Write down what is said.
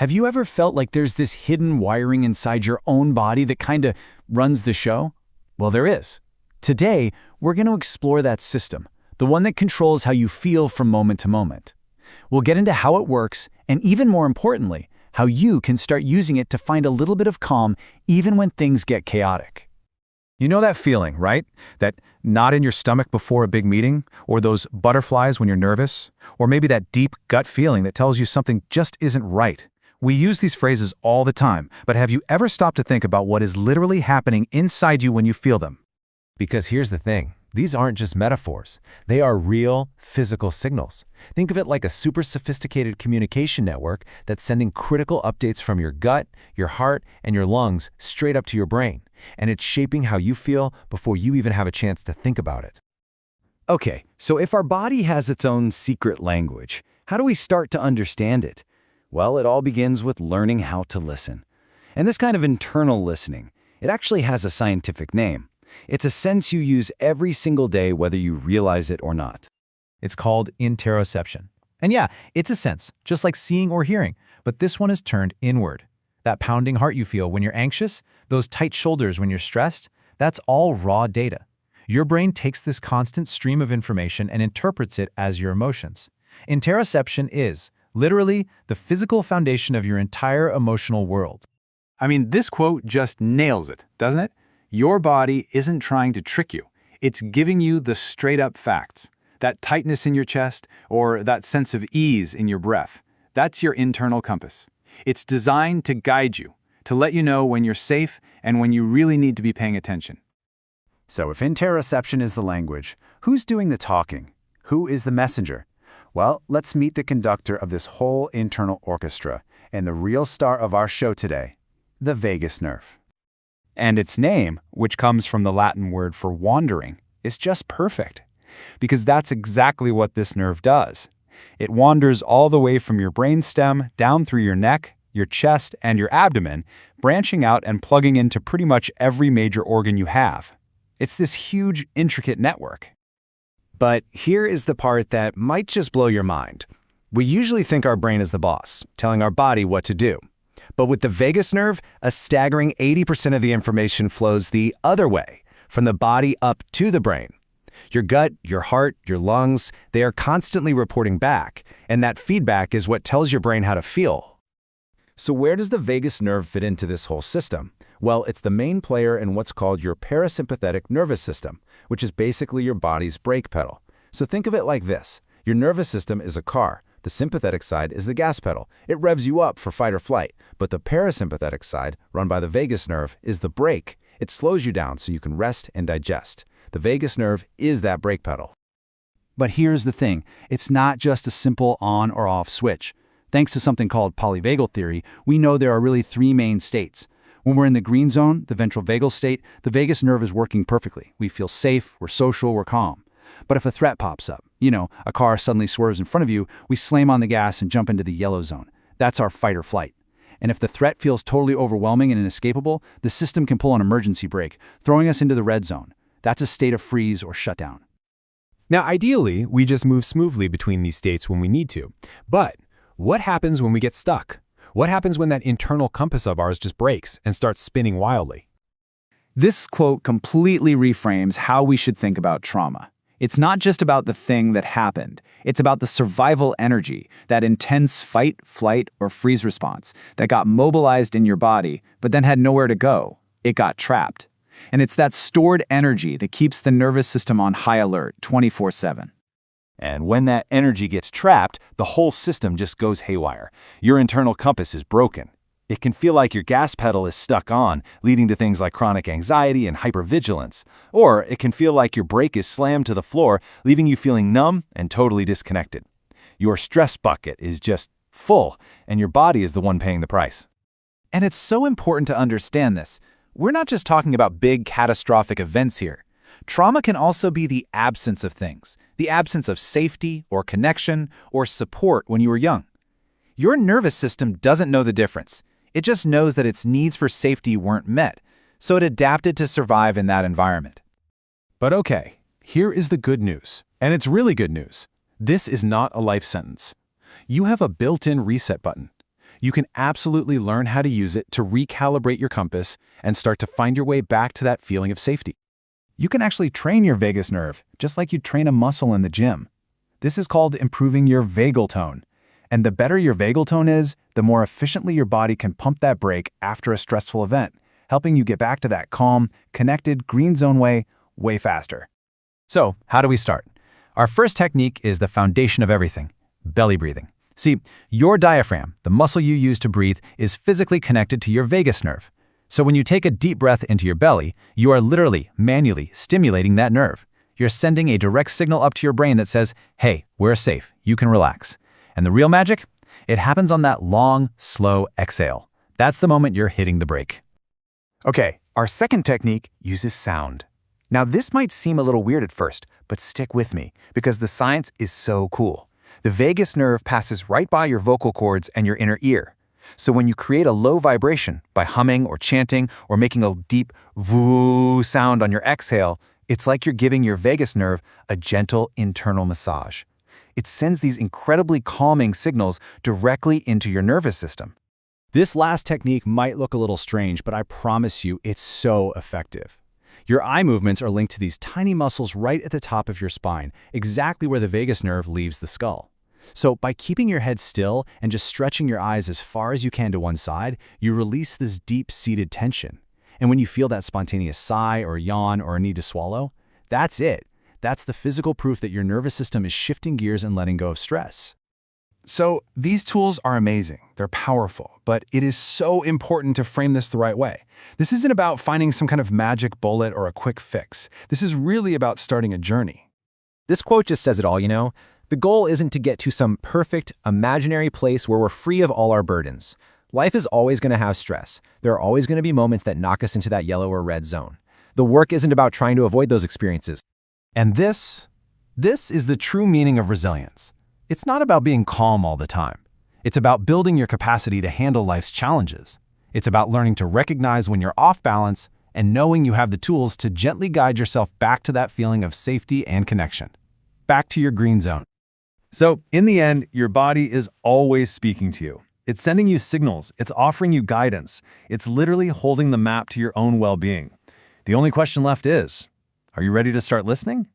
Have you ever felt like there's this hidden wiring inside your own body that kind of runs the show? Well, there is. Today, we're going to explore that system, the one that controls how you feel from moment to moment. We'll get into how it works, and even more importantly, how you can start using it to find a little bit of calm even when things get chaotic. You know that feeling, right? That knot in your stomach before a big meeting, or those butterflies when you're nervous, or maybe that deep gut feeling that tells you something just isn't right. We use these phrases all the time, but have you ever stopped to think about what is literally happening inside you when you feel them? Because here's the thing, these aren't just metaphors. They are real, physical signals. Think of it like a super sophisticated communication network that's sending critical updates from your gut, your heart, and your lungs straight up to your brain. And it's shaping how you feel before you even have a chance to think about it. Okay, so if our body has its own secret language, how do we start to understand it? Well, it all begins with learning how to listen. And this kind of internal listening, it actually has a scientific name. It's a sense you use every single day whether you realize it or not. It's called interoception. And yeah, it's a sense, just like seeing or hearing, but this one is turned inward. That pounding heart you feel when you're anxious, those tight shoulders when you're stressed, that's all raw data. Your brain takes this constant stream of information and interprets it as your emotions. Interoception is, literally, the physical foundation of your entire emotional world. I mean, this quote just nails it, doesn't it? Your body isn't trying to trick you. It's giving you the straight-up facts. That tightness in your chest, or that sense of ease in your breath, that's your internal compass. It's designed to guide you, to let you know when you're safe and when you really need to be paying attention. So if interoception is the language, who's doing the talking? Who is the messenger? Well, let's meet the conductor of this whole internal orchestra and the real star of our show today, the vagus nerve. And its name, which comes from the Latin word for wandering, is just perfect, because that's exactly what this nerve does. It wanders all the way from your brainstem down through your neck, your chest, and your abdomen, branching out and plugging into pretty much every major organ you have. It's this huge, intricate network. But here is the part that might just blow your mind. We usually think our brain is the boss, telling our body what to do. But with the vagus nerve, a staggering 80% of the information flows the other way, from the body up to the brain. Your gut, your heart, your lungs, they are constantly reporting back, and that feedback is what tells your brain how to feel. So where does the vagus nerve fit into this whole system? Well, it's the main player in what's called your parasympathetic nervous system, which is basically your body's brake pedal. So think of it like this. Your nervous system is a car. The sympathetic side is the gas pedal. It revs you up for fight or flight. But the parasympathetic side, run by the vagus nerve, is the brake. It slows you down so you can rest and digest. The vagus nerve is that brake pedal. But here's the thing. It's not just a simple on or off switch. Thanks to something called polyvagal theory, we know there are really three main states. When we're in the green zone, the ventral vagal state, the vagus nerve is working perfectly. We feel safe, we're social, we're calm. But if a threat pops up, a car suddenly swerves in front of you, we slam on the gas and jump into the yellow zone. That's our fight or flight. And if the threat feels totally overwhelming and inescapable, the system can pull an emergency brake, throwing us into the red zone. That's a state of freeze or shutdown. Now, ideally, we just move smoothly between these states when we need to. But what happens when we get stuck? What happens when that internal compass of ours just breaks and starts spinning wildly? This quote completely reframes how we should think about trauma. It's not just about the thing that happened. It's about the survival energy, that intense fight, flight, or freeze response that got mobilized in your body, but then had nowhere to go. It got trapped. And it's that stored energy that keeps the nervous system on high alert 24/7. And when that energy gets trapped, the whole system just goes haywire. Your internal compass is broken. It can feel like your gas pedal is stuck on, leading to things like chronic anxiety and hypervigilance. Or it can feel like your brake is slammed to the floor, leaving you feeling numb and totally disconnected. Your stress bucket is just full, and your body is the one paying the price. And it's so important to understand this. We're not just talking about big catastrophic events here. Trauma can also be the absence of things, the absence of safety or connection or support when you were young. Your nervous system doesn't know the difference. It just knows that its needs for safety weren't met, so it adapted to survive in that environment. But okay, here is the good news, and it's really good news. This is not a life sentence. You have a built-in reset button. You can absolutely learn how to use it to recalibrate your compass and start to find your way back to that feeling of safety. You can actually train your vagus nerve, just like you train a muscle in the gym. This is called improving your vagal tone. And the better your vagal tone is, the more efficiently your body can pump that brake after a stressful event, helping you get back to that calm, connected, green zone way faster. So, how do we start? Our first technique is the foundation of everything, belly breathing. See, your diaphragm, the muscle you use to breathe, is physically connected to your vagus nerve. So when you take a deep breath into your belly, you are literally, manually stimulating that nerve. You're sending a direct signal up to your brain that says, hey, we're safe, you can relax. And the real magic? It happens on that long, slow exhale. That's the moment you're hitting the brake. Okay, our second technique uses sound. Now this might seem a little weird at first, but stick with me, because the science is so cool. The vagus nerve passes right by your vocal cords and your inner ear. So when you create a low vibration by humming or chanting or making a deep voo sound on your exhale, it's like you're giving your vagus nerve a gentle internal massage. It sends these incredibly calming signals directly into your nervous system. This last technique might look a little strange, but I promise you it's so effective. Your eye movements are linked to these tiny muscles right at the top of your spine, exactly where the vagus nerve leaves the skull. So by keeping your head still and just stretching your eyes as far as you can to one side, you release this deep-seated tension. And when you feel that spontaneous sigh or yawn or a need to swallow, that's it. That's the physical proof that your nervous system is shifting gears and letting go of stress. So these tools are amazing, they're powerful, but it is so important to frame this the right way. This isn't about finding some kind of magic bullet or a quick fix. This is really about starting a journey. This quote just says it all, you know? The goal isn't to get to some perfect, imaginary place where we're free of all our burdens. Life is always going to have stress. There are always going to be moments that knock us into that yellow or red zone. The work isn't about trying to avoid those experiences. And this is the true meaning of resilience. It's not about being calm all the time. It's about building your capacity to handle life's challenges. It's about learning to recognize when you're off balance and knowing you have the tools to gently guide yourself back to that feeling of safety and connection. Back to your green zone. So, in the end, your body is always speaking to you. It's sending you signals, it's offering you guidance, it's literally holding the map to your own well-being. The only question left is, are you ready to start listening?